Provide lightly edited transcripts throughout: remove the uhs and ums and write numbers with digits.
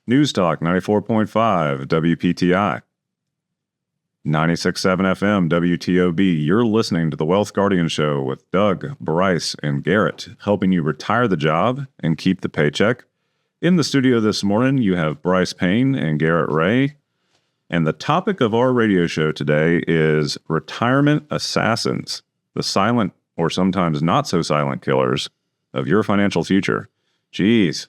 News Talk 94.5 WPTI. 96.7 FM WTOB. You're listening to the Wealth Guardian Show with Doug, Brice, and Garrett, helping you retire the job and keep the paycheck. In the studio this morning, you have Brice Payne and Garrett Ray. And the topic of our radio show today is retirement assassins, the silent or sometimes not so silent killers of your financial future. Jeez.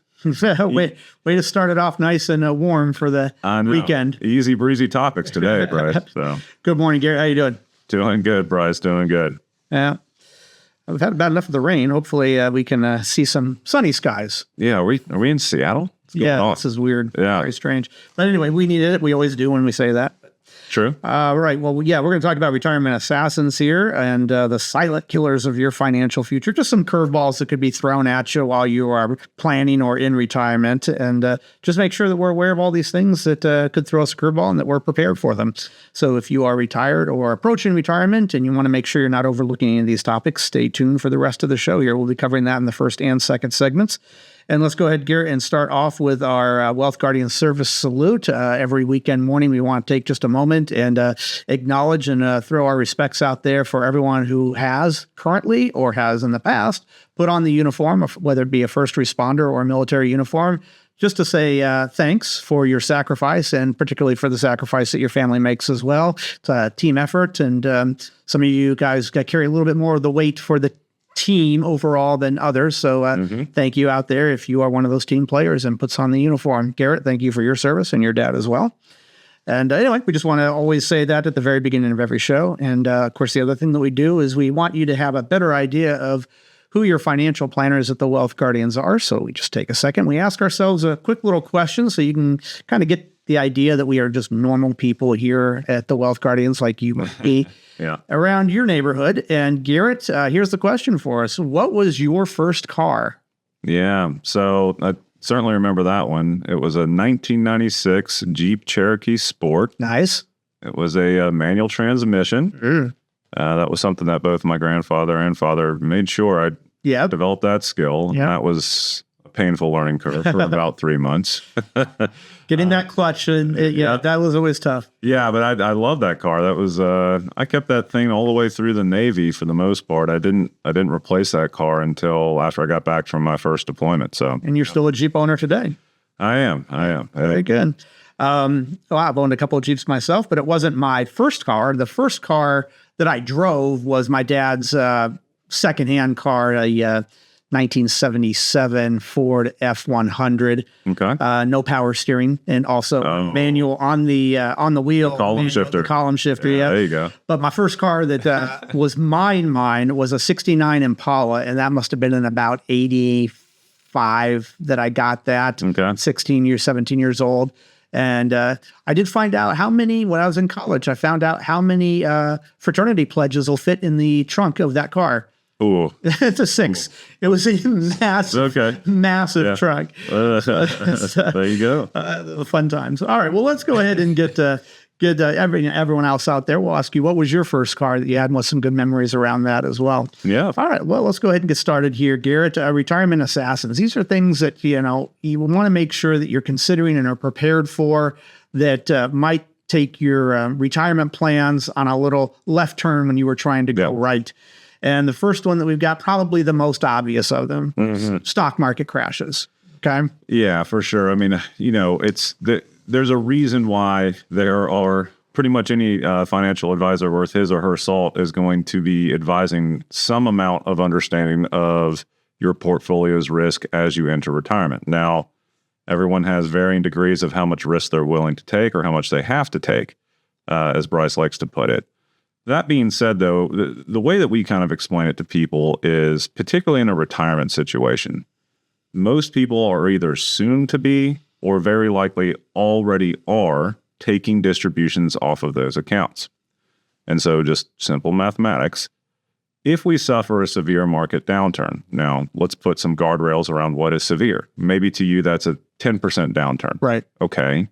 way to start it off nice and warm for the weekend. Easy breezy topics today, Brice. So. Good morning, Garrett. How you doing? Doing good, Brice. Doing good. Yeah. We've had about enough of the rain. Hopefully we can see some sunny skies. Yeah. Are we in Seattle? Yeah, this is weird. Yeah. Very strange. But anyway, we needed it. We always do when we say that. True. Right. Well, yeah, we're going to talk about retirement assassins here and the silent killers of your financial future. Just some curveballs that could be thrown at you while you are planning or in retirement. And just make sure that we're aware of all these things that could throw us a curveball and that we're prepared for them. So if you are retired or approaching retirement and you want to make sure you're not overlooking any of these topics, stay tuned for the rest of the show here. We'll be covering that in the first and second segments. And let's go ahead, Garrett, and start off with our Wealth Guardian Service Salute. Every weekend morning, we want to take just a moment and acknowledge and throw our respects out there for everyone who has currently or has in the past put on the uniform, whether it be a first responder or a military uniform, just to say thanks for your sacrifice and particularly for the sacrifice that your family makes as well. It's a team effort, and some of you guys carry a little bit more of the weight for the team overall than others. So thank you out there if you are one of those team players and puts on the uniform. Garrett, thank you for your service and your dad as well. And anyway, we just want to always say that at the very beginning of every show. And of course, the other thing that we do is we want you to have a better idea of who your financial planners at the Wealth Guardians are. So we just take a second. We ask ourselves a quick little question so you can kind of get the idea that we are just normal people here at the Wealth Guardians like you might be. Yeah. Around your neighborhood. And Garrett, here's the question for us. What was your first car? Yeah. So I certainly remember that one. It was a 1996 Jeep Cherokee Sport. Nice. It was a manual transmission. That was something that both my grandfather and father made sure I developed that skill. Yep. That was a painful learning curve for about 3 months. Getting that clutch, and that was always tough. Yeah, but I love that car. That was I kept that thing all the way through the Navy for the most part. I didn't replace that car until after I got back from my first deployment. So, and you're still a Jeep owner today. I am. Very good. I've owned a couple of Jeeps myself, but it wasn't my first car. The first car that I drove was my dad's secondhand car, a 1977 Ford F100. Okay. No power steering and also manual on the wheel. Column shifter. Column shifter, yeah. There you go. But my first car that was mine was a 69 Impala, and that must have been in about 85 that I got that. Okay. 17 years old. And I did find out when I was in college, I found out how many fraternity pledges will fit in the trunk of that car. Ooh. It's a 6. It was a massive trunk. There you go. Fun times. All right. Well, let's go ahead and get everyone else out there. We'll ask you, what was your first car that you had, and some good memories around that as well. Yeah. All right. Well, let's go ahead and get started here, Garrett. Retirement assassins. These are things that, you want to make sure that you're considering and are prepared for that might take your retirement plans on a little left turn when you were trying to go right. And the first one that we've got, probably the most obvious of them, stock market crashes. Okay. Yeah, for sure. I mean, there's a reason why there are pretty much any financial advisor worth his or her salt is going to be advising some amount of understanding of your portfolio's risk as you enter retirement. Now, everyone has varying degrees of how much risk they're willing to take or how much they have to take, as Brice likes to put it. That being said, though, the way that we kind of explain it to people is, particularly in a retirement situation, most people are either soon to be or very likely already are taking distributions off of those accounts. And so just simple mathematics. If we suffer a severe market downturn, now let's put some guardrails around what is severe. Maybe to you, that's a 10% downturn. Right. Okay.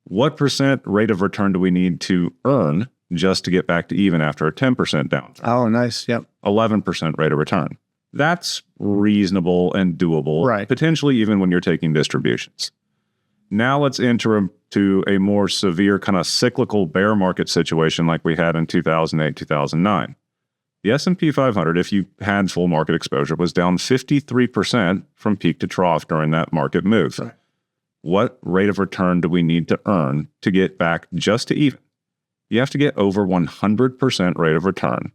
What percent rate of return do we need to earn just to get back to even after a 10% downturn? Oh, nice. Yep. 11% rate of return. That's reasonable and doable, right? Potentially even when you're taking distributions. Now let's enter into a more severe kind of cyclical bear market situation like we had in 2008, 2009. The S&P 500, if you had full market exposure, was down 53% from peak to trough during that market move. Right. What rate of return do we need to earn to get back just to even? You have to get over 100% rate of return.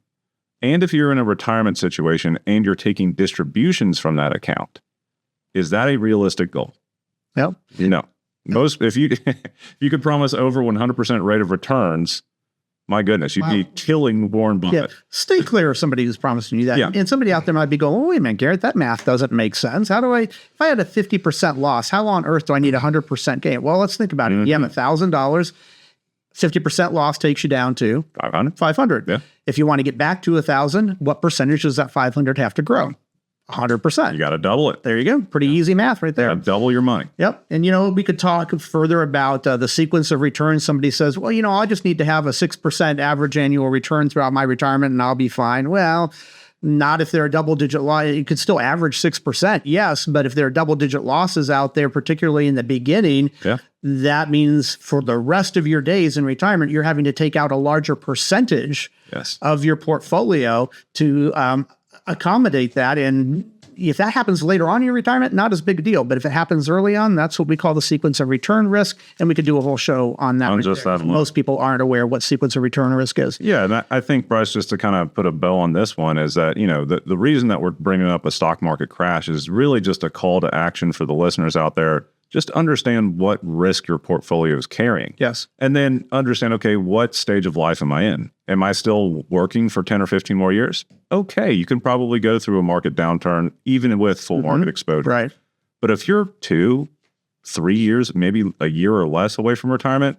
And if you're in a retirement situation and you're taking distributions from that account, is that a realistic goal? Yep. No. If you could promise over 100% rate of returns, my goodness, you'd be killing Warren Buffett. Yeah. Stay clear of somebody who's promising you that. Yeah. And somebody out there might be going, oh, wait a minute, Garrett, that math doesn't make sense. If I had a 50% loss, how on earth do I need 100% gain? Well, let's think about it. You have $1,000, 50% loss takes you down to 500. Yeah. If you want to get back to 1,000, what percentage does that 500 have to grow? 100%. You got to double it. There you go. Pretty easy math right there. Double your money. Yep. And, we could talk further about the sequence of returns. Somebody says, well, I just need to have a 6% average annual return throughout my retirement and I'll be fine. Well, not if there are double-digit losses. You could still average 6%, yes, but if there are double-digit losses out there, particularly in the beginning, that means for the rest of your days in retirement, you're having to take out a larger percentage of your portfolio to accommodate that. And if that happens later on in your retirement, not as big a deal. But if it happens early on, that's what we call the sequence of return risk. And we could do a whole show on that. Just that alone. Most people aren't aware what sequence of return risk is. Yeah. And I think, Brice, just to kind of put a bow on this one is that, the reason that we're bringing up a stock market crash is really just a call to action for the listeners out there. Just understand what risk your portfolio is carrying. Yes. And then understand, okay, what stage of life am I in? Am I still working for 10 or 15 more years? Okay, you can probably go through a market downturn even with full market exposure. Right. But if you're 2, 3 years, maybe a year or less away from retirement,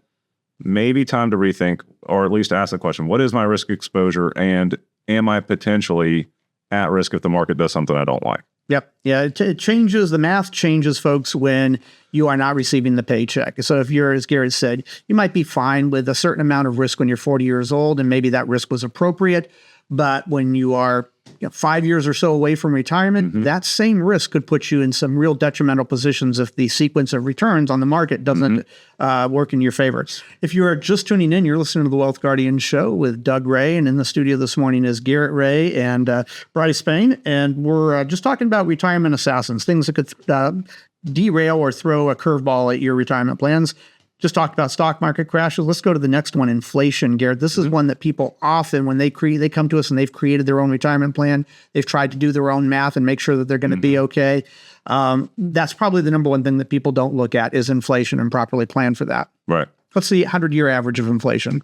maybe time to rethink or at least ask the question, what is my risk exposure and am I potentially at risk if the market does something I don't like? Yep. Yeah. It changes. The math changes, folks, when you are not receiving the paycheck. So if you're, as Garrett said, you might be fine with a certain amount of risk when you're 40 years old, and maybe that risk was appropriate. But when you are 5 years or so away from retirement, that same risk could put you in some real detrimental positions if the sequence of returns on the market doesn't work in your favor. If you are just tuning in, you're listening to the Wealth Guardian Show with Doug Ray, and in the studio this morning is Garrett Ray and Brice Payne, and we're just talking about retirement assassins, things that could derail or throw a curveball at your retirement plans. Just talked about stock market crashes. Let's go to the next one, inflation, Garrett. This is one that people often, when they come to us and they've created their own retirement plan, they've tried to do their own math and make sure that they're going to be okay. That's probably the number one thing that people don't look at is inflation and properly plan for that. Right. What's the 100-year average of inflation?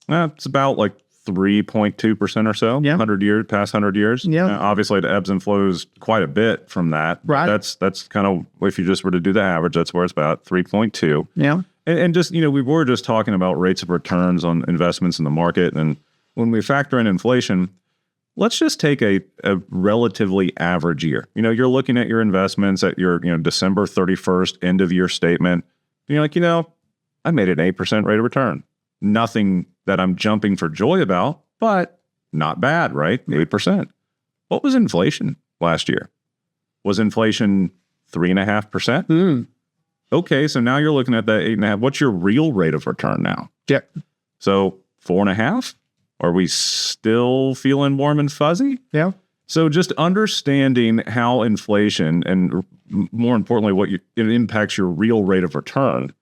It's about like 3.2% or so. 100 years, past 100 years. Yeah. Obviously, it ebbs and flows quite a bit from that. Right. That's kind of, if you just were to do the average, that's where it's about 3.2. Yeah. And just, we were just talking about rates of returns on investments in the market. And when we factor in inflation, let's just take a relatively average year. You're looking at your investments at your, December 31st end of year statement. And you're like, I made an 8% rate of return. Nothing that I'm jumping for joy about, but not bad, right? 8%. What was inflation last year? Was inflation 3.5%? Okay, so now you're looking at that 8.5. What's your real rate of return now? Yep. So 4.5? Are we still feeling warm and fuzzy? Yeah. So just understanding how inflation and more importantly, it impacts your real rate of return.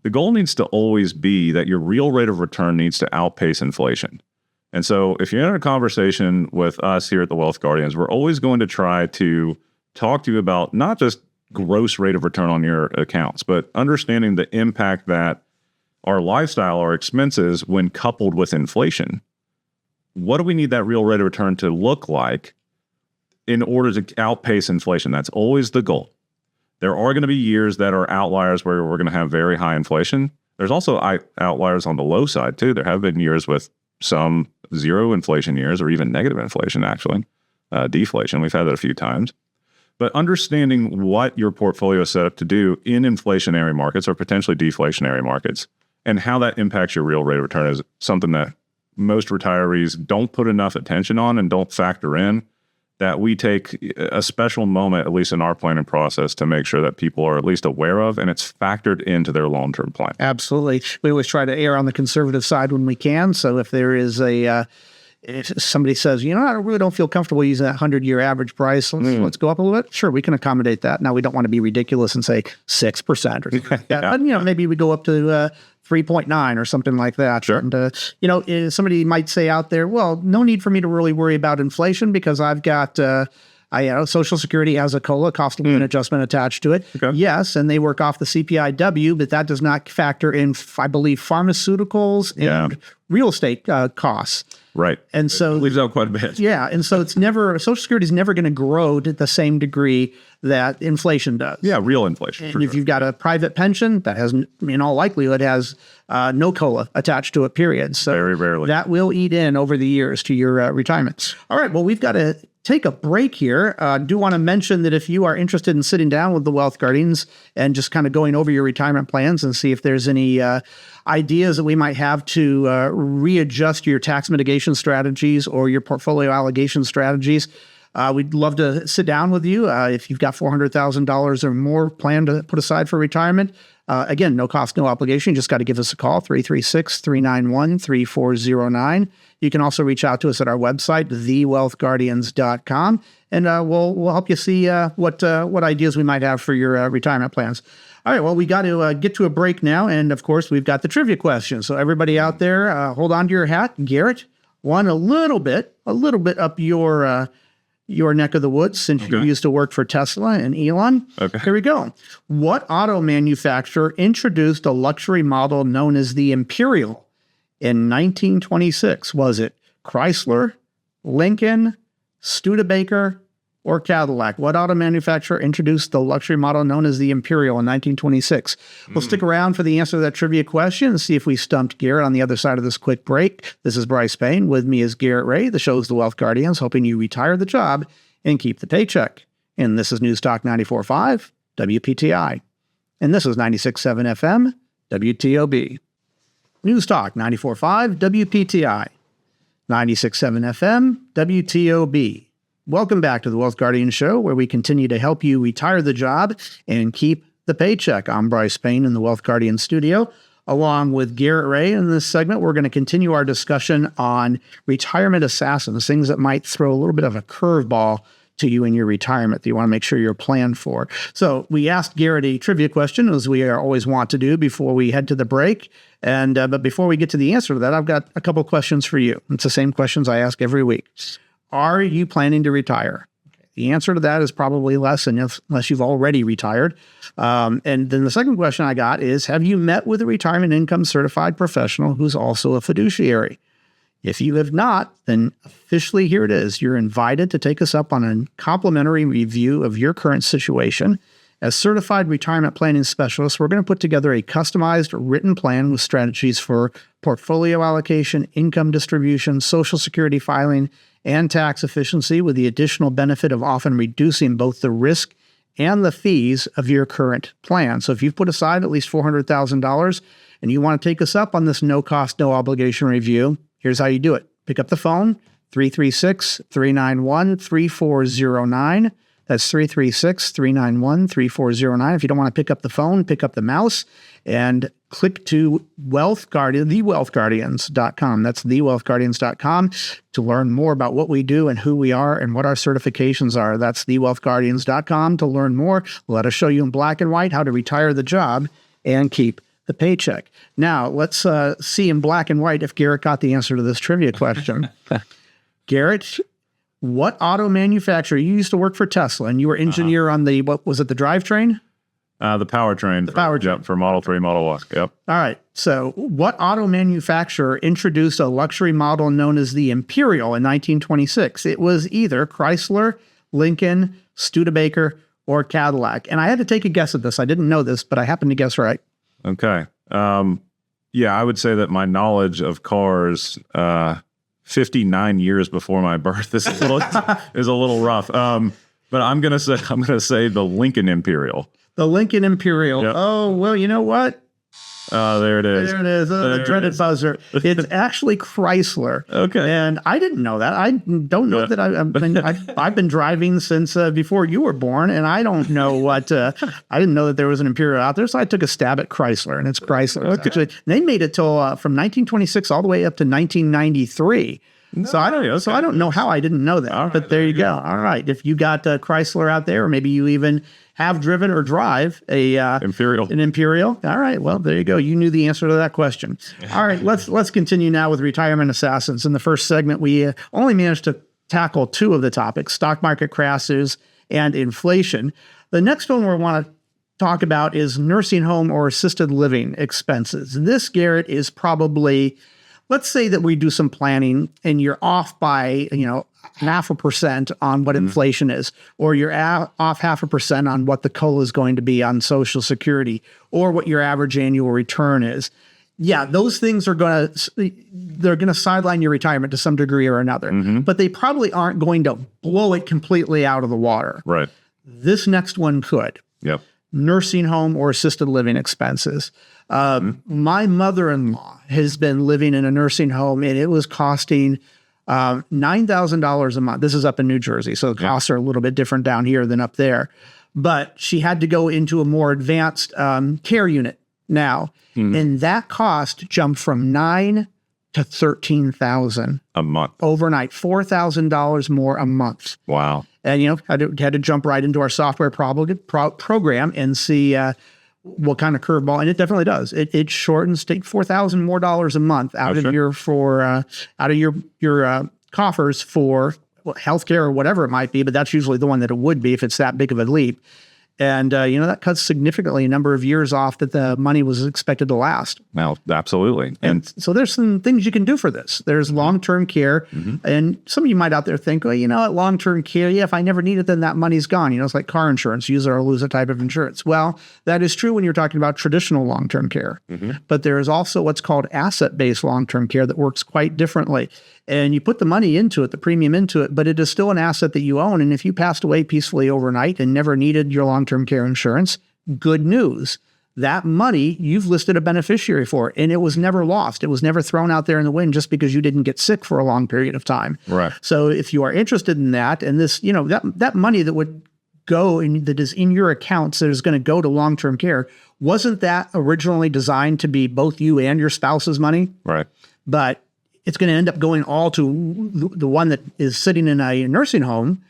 The goal needs to always be that your real rate of return needs to outpace inflation. And so if you're in a conversation with us here at the Wealth Guardians, we're always going to try to talk to you about not just gross rate of return on your accounts, but understanding the impact that our lifestyle, our expenses, when coupled with inflation. What do we need that real rate of return to look like in order to outpace inflation? That's always the goal. There are going to be years that are outliers where we're going to have very high inflation. There's also outliers on the low side too. There have been years with some zero inflation years or even negative inflation, actually, deflation. We've had that a few times. But understanding what your portfolio is set up to do in inflationary markets or potentially deflationary markets and how that impacts your real rate of return is something that most retirees don't put enough attention on and don't factor in. that we take a special moment, at least in our planning process, to make sure that people are at least aware of, and it's factored into their long-term plan. Absolutely. We always try to err on the conservative side when we can. So if there is if somebody says, I really don't feel comfortable using that 100-year average price, let's go up a little bit. Sure, we can accommodate that. Now, we don't want to be ridiculous and say 6% or something like that. But, maybe we go up to 3.9 or something like that. Sure. And, somebody might say out there, well, no need for me to really worry about inflation because I've got Social Security has a COLA, cost of living adjustment, attached to it. Okay. Yes, and they work off the CPIW, but that does not factor in, I believe, pharmaceuticals and real estate costs. Right. And so it leaves out quite a bit. Yeah. And so Social Security is never going to grow to the same degree that inflation does. Yeah, real inflation. And if you've got a private pension, that has, in all likelihood, has no COLA attached to it, period. So very rarely. That will eat in over the years to your retirement. All right. Well, we've got to take a break here. Do want to mention that if you are interested in sitting down with the Wealth Guardians and just kind of going over your retirement plans and see if there's any ideas that we might have to readjust your tax mitigation strategies or your portfolio allocation strategies, we'd love to sit down with you. If you've got $400,000 or more planned to put aside for retirement, again, no cost, no obligation. You just got to give us a call, 336-391-3409. You can also reach out to us at our website, thewealthguardians.com, and we'll help you see what ideas we might have for your retirement plans. All right, well, we got to get to a break now, and of course, we've got the trivia question. So everybody out there, hold on to your hat. Garrett, one a little bit up your neck of the woods, since you used to work for Tesla and Elon. Okay. Here we go. What auto manufacturer introduced a luxury model known as the Imperial in 1926? Was it Chrysler, Lincoln, Studebaker, or Cadillac? What auto manufacturer introduced the luxury model known as the Imperial in 1926? We'll stick around for the answer to that trivia question and see if we stumped Garrett on the other side of this quick break. This is Brice Payne. With me is Garrett Ray. The show is The Wealth Guardians, helping you retire the job and keep the paycheck. And this is News Talk 94.5 WPTI. And this is 96.7 FM WTOB. News Talk 94.5 WPTI. 96.7 FM WTOB. Welcome back to the Wealth Guardian Show, where we continue to help you retire the job and keep the paycheck. I'm Brice Payne in the Wealth Guardian studio, along with Garrett Ray. In this segment, we're going to continue our discussion on retirement assassins, things that might throw a little bit of a curveball to you in your retirement that you want to make sure you're planned for. So we asked Garrett a trivia question, as we always want to do before we head to the break. And but before we get to the answer to that, I've got a couple questions for you. It's the same questions I ask every week. Are you planning to retire? The answer to that is probably less, unless you've already retired. And then the second question I got is, have you met with a retirement income certified professional who's also a fiduciary? If you have not, then officially here it is. You're invited to take us up on a complimentary review of your current situation. As certified retirement planning specialists, we're going to put together a customized written plan with strategies for portfolio allocation, income distribution, Social Security filing, and tax efficiency, with the additional benefit of often reducing both the risk and the fees of your current plan. So if you've put aside at least $400,000 and you want to take us up on this no cost, no obligation review, here's how you do it. Pick up the phone, 336-391-3409. That's 336-391-3409. If you don't want to pick up the phone, pick up the mouse and click to thewealthguardians.com. That's thewealthguardians.com to learn more about what we do and who we are and what our certifications are. That's thewealthguardians.com to learn more. Let us show you in black and white how to retire the job and keep the paycheck. Now, let's see in black and white if Garrett got the answer to this trivia question. Garrett, what auto manufacturer? You used to work for Tesla, and you were engineer on the, what was it, the drivetrain? The powertrain. Powertrain. For Model 3, Model Y. Yep. All right. So what auto manufacturer introduced a luxury model known as the Imperial in 1926? It was either Chrysler, Lincoln, Studebaker, or Cadillac. And I had to take a guess at this. I didn't know this, but I happened to guess right. Okay. Yeah, I would say that my knowledge of cars 59 years before my birth is a little rough. But I'm gonna say the Lincoln Imperial. The Lincoln Imperial. Yep. Oh, well, you know what? There it is. There it is. The dreaded buzzer. It's actually Chrysler. Okay. And I didn't know that. I don't know that I've been driving since before you were born, and I don't know what. I didn't know that there was an Imperial out there, so I took a stab at Chrysler, and it's Chrysler. Okay. Actually, they made it till from 1926 all the way up to 1993. So I don't know how I didn't know that. Right, but there you go. All right. If you got Chrysler out there, or maybe you even have driven or drive an Imperial. All right. Well, there you go. You knew the answer to that question. All right. Let's continue now with retirement assassins. In the first segment, we only managed to tackle two of the topics: stock market crashes and inflation. The next one we want to talk about is nursing home or assisted living expenses. This, Garrett, is probably, let's say that we do some planning and you're off by, 0.5% on what inflation is, or you're off 0.5% on what the COLA is going to be on Social Security, or what your average annual return is. Yeah, those things are going to sideline your retirement to some degree or another, but they probably aren't going to blow it completely out of the water. Right. This next one could. Yep. Nursing home or assisted living expenses. My mother-in-law has been living in a nursing home, and it was costing $9,000 a month. This is up in New Jersey, so the costs are a little bit different down here than up there. But she had to go into a more advanced care unit now, and that cost jumped from $9,000 to $13,000 a month overnight. $4,000 more a month. Wow. And had to jump right into our software program and see what kind of curveball, and it definitely does. It shortens, take $4,000 more a month out of your coffers for healthcare or whatever it might be. But that's usually the one that it would be if it's that big of a leap. And, that cuts significantly a number of years off that the money was expected to last. Well, absolutely. And so there's some things you can do for this. There's long-term care. And some of you might out there think, well, at long-term care, if I never need it, then that money's gone. It's like car insurance, use it or lose it type of insurance. Well, that is true when you're talking about traditional long-term care. But there is also what's called asset-based long-term care that works quite differently. And you put the money into it, the premium into it, but it is still an asset that you own. And if you passed away peacefully overnight and never needed your long-term care insurance, good news. That money you've listed a beneficiary for, and it was never lost. It was never thrown out there in the wind just because you didn't get sick for a long period of time. Right. So if you are interested in that, and this, that money that would go in, that is in your accounts that is going to go to long-term care, wasn't that originally designed to be both you and your spouse's money? Right. But it's going to end up going all to the one that is sitting in a nursing home,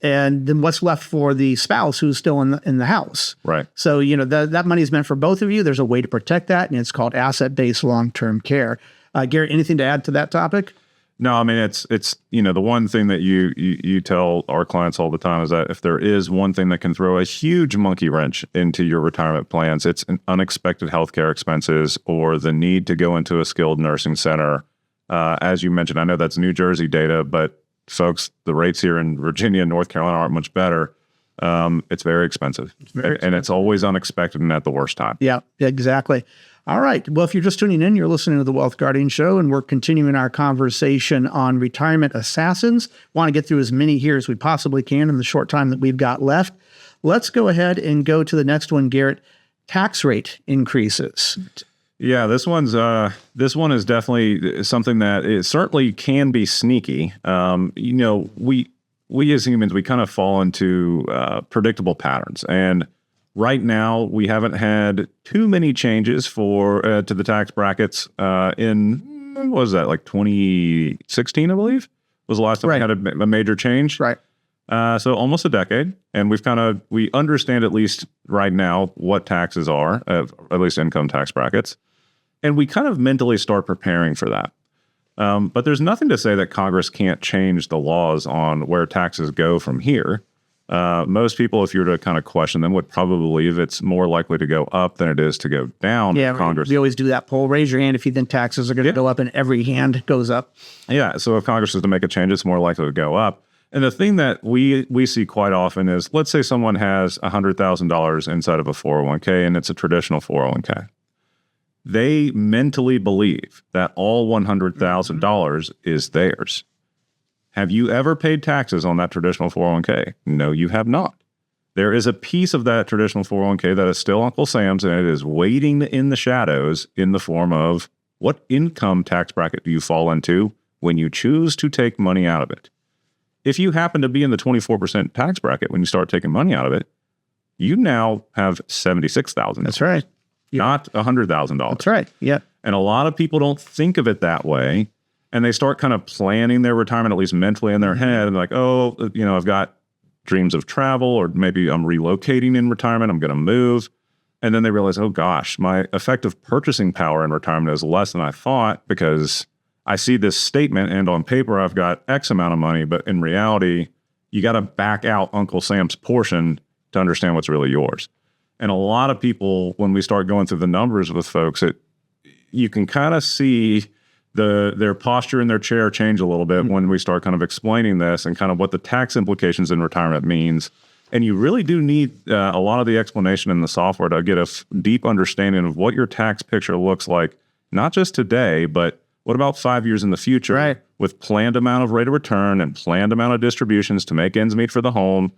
and then what's left for the spouse who's still in the house. Right. So, that money is meant for both of you. There's a way to protect that, and it's called asset-based long-term care. Garrett, anything to add to that topic? No, I mean, it's the one thing that you tell our clients all the time is that if there is one thing that can throw a huge monkey wrench into your retirement plans, it's an unexpected healthcare expenses or the need to go into a skilled nursing center. As you mentioned, I know that's New Jersey data, but folks, the rates here in Virginia and North Carolina aren't much better. It's very expensive. And it's always unexpected and at the worst time. Yeah, exactly. All right. Well, if you're just tuning in, you're listening to the Wealth Guardian Show, and we're continuing our conversation on retirement assassins. Want to get through as many here as we possibly can in the short time that we've got left. Let's go ahead and go to the next one, Garrett. Tax rate increases. Yeah, this one is definitely something that it certainly can be sneaky. We as humans, we kind of fall into predictable patterns, and right now we haven't had too many changes to the tax brackets in what was that, like 2016, I believe was the last time we had a major change. Right. So almost a decade, and we understand at least right now what taxes are, at least income tax brackets. And we kind of mentally start preparing for that. But there's nothing to say that Congress can't change the laws on where taxes go from here. Most people, if you were to kind of question them, would probably believe it's more likely to go up than it is to go down. Yeah, Congress. We always do that poll. Raise your hand if you think taxes are going to go up, and every hand goes up. Yeah, so if Congress is to make a change, it's more likely to go up. And the thing that we see quite often is, let's say someone has $100,000 inside of a 401k, and it's a traditional 401k. They mentally believe that all $100,000 is theirs. Have you ever paid taxes on that traditional 401k? No, you have not. there is a piece of that traditional 401k that is still Uncle Sam's, and it is waiting in the shadows in the form of what income tax bracket do you fall into when you choose to take money out of it. If you happen to be in the 24% tax bracket when you start taking money out of it, you now have $76,000. That's right. Not $100,000. That's right. Yeah. And a lot of people don't think of it that way. And they start kind of planning their retirement, at least mentally in their head. And like, oh, I've got dreams of travel, or maybe I'm relocating in retirement. I'm going to move. And then they realize, oh gosh, my effective purchasing power in retirement is less than I thought, because I see this statement and on paper I've got X amount of money, but in reality, you got to back out Uncle Sam's portion to understand what's really yours. And a lot of people, when we start going through the numbers with folks, you can kind of see their posture in their chair change a little bit when we start kind of explaining this and kind of what the tax implications in retirement means. And you really do need a lot of the explanation in the software to get a deep understanding of what your tax picture looks like, not just today, but what about 5 years in the future, right, with planned amount of rate of return and planned amount of distributions to make ends meet for the home.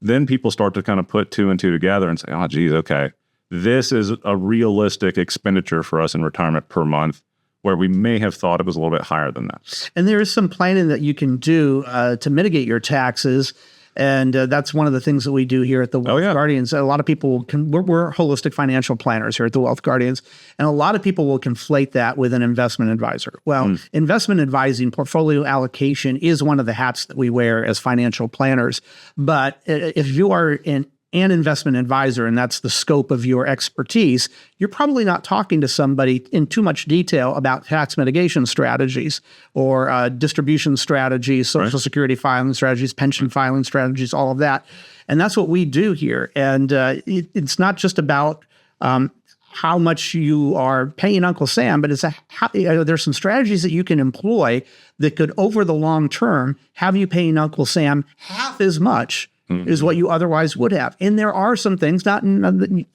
Then people start to kind of put two and two together and say, oh, geez, okay, this is a realistic expenditure for us in retirement per month, where we may have thought it was a little bit higher than that. And there is some planning that you can do to mitigate your taxes. And that's one of the things that we do here at the Wealth Guardians. A lot of people we're holistic financial planners here at the Wealth Guardians. And a lot of people will conflate that with an investment advisor. Well, investment advising, portfolio allocation is one of the hats that we wear as financial planners. But if you are an investment advisor, and that's the scope of your expertise, you're probably not talking to somebody in too much detail about tax mitigation strategies or distribution strategies, Social Security filing strategies, pension filing strategies, all of that. And that's what we do here. And it's not just about how much you are paying Uncle Sam, but there's some strategies that you can employ that could, over the long term, have you paying Uncle Sam half as much is what you otherwise would have. And there are some things, not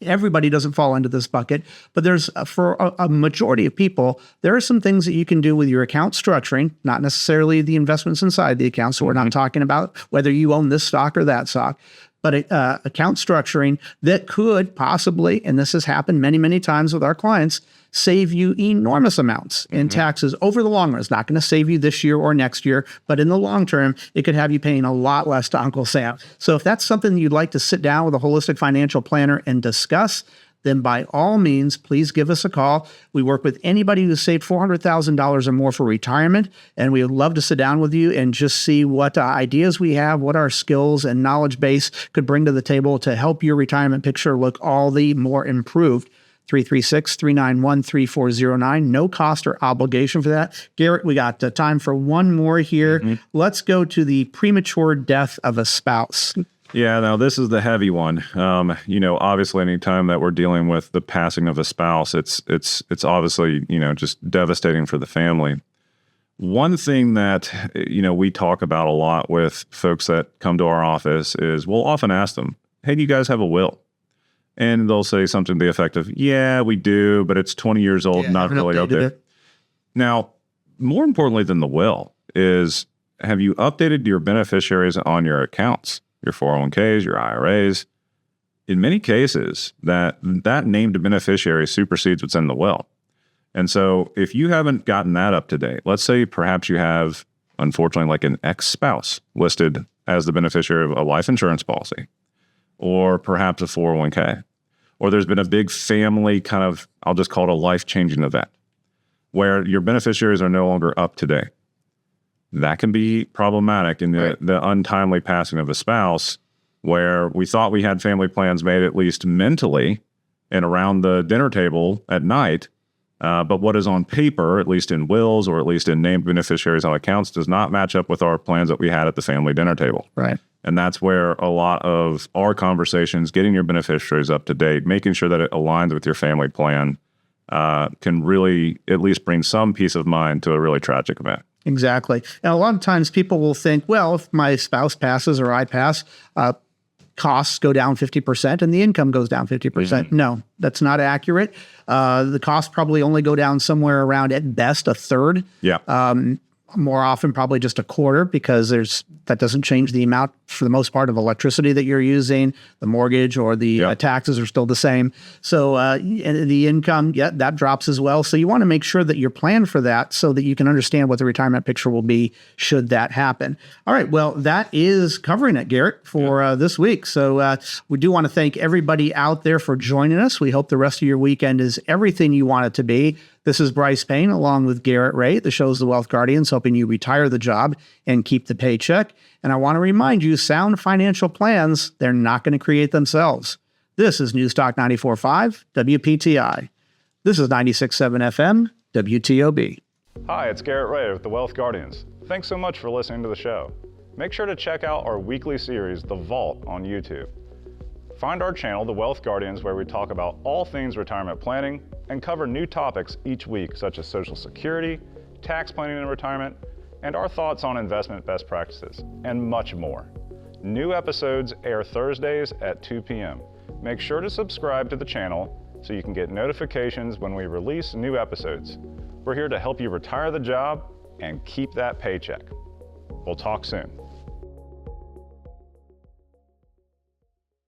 everybody doesn't fall into this bucket, but there's, for a majority of people, there are some things that you can do with your account structuring, not necessarily the investments inside the account. So we're not talking about whether you own this stock or that stock, but account structuring that could possibly, and this has happened many, many times with our clients, save you enormous amounts in taxes over the long run. It's not going to save you this year or next year, but in the long term, it could have you paying a lot less to Uncle Sam. So if that's something you'd like to sit down with a holistic financial planner and discuss, then by all means, please give us a call. We work with anybody who's saved $400,000 or more for retirement, and we would love to sit down with you and just see what ideas we have, what our skills and knowledge base could bring to the table to help your retirement picture look all the more improved. 336-391-3409. No cost or obligation for that. Garrett, we got time for one more here. Let's go to the premature death of a spouse. Yeah, now this is the heavy one. Obviously, anytime that we're dealing with the passing of a spouse, it's obviously, just devastating for the family. One thing that, we talk about a lot with folks that come to our office is we'll often ask them, hey, do you guys have a will? And they'll say something to the effect of, yeah, we do, but it's 20 years old, not really up there. Now, more importantly than the will is, have you updated your beneficiaries on your accounts, your 401ks, your IRAs? In many cases, that named beneficiary supersedes what's in the will. And so if you haven't gotten that up to date, let's say perhaps you have, unfortunately, like an ex-spouse listed as the beneficiary of a life insurance policy, or perhaps a 401k, or there's been a big family kind of, I'll just call it a life-changing event, where your beneficiaries are no longer up to date. That can be problematic in the untimely passing of a spouse, where we thought we had family plans made at least mentally and around the dinner table at night, but what is on paper, at least in wills or at least in named beneficiaries on accounts, does not match up with our plans that we had at the family dinner table. Right. And that's where a lot of our conversations, getting your beneficiaries up to date, making sure that it aligns with your family plan, can really at least bring some peace of mind to a really tragic event. Exactly. And a lot of times people will think, well, if my spouse passes or I pass, costs go down 50% and the income goes down 50%. No, that's not accurate. The costs probably only go down somewhere around, at best, a third. Yeah. more often probably just a quarter, because that doesn't change the amount for the most part of electricity that you're using. The mortgage or the taxes are still the same. So and the income, that drops as well. So you want to make sure that you're planned for that so that you can understand what the retirement picture will be should that happen. All right. Well, that is covering it, Garrett, for this week. So we do want to thank everybody out there for joining us. We hope the rest of your weekend is everything you want it to be. This is Brice Payne along with Garrett Ray. The show's The Wealth Guardians, helping you retire the job and keep the paycheck. And I want to remind you, sound financial plans, they're not going to create themselves. This is Newstalk 94.5 WPTI. This is 96.7 FM WTOB. Hi, it's Garrett Ray with The Wealth Guardians. Thanks so much for listening to the show. Make sure to check out our weekly series, The Vault, on YouTube. Find our channel, The Wealth Guardians, where we talk about all things retirement planning and cover new topics each week, such as Social Security, tax planning in retirement, and our thoughts on investment best practices, and much more. New episodes air Thursdays at 2 p.m. Make sure to subscribe to the channel so you can get notifications when we release new episodes. We're here to help you retire the job and keep that paycheck. We'll talk soon.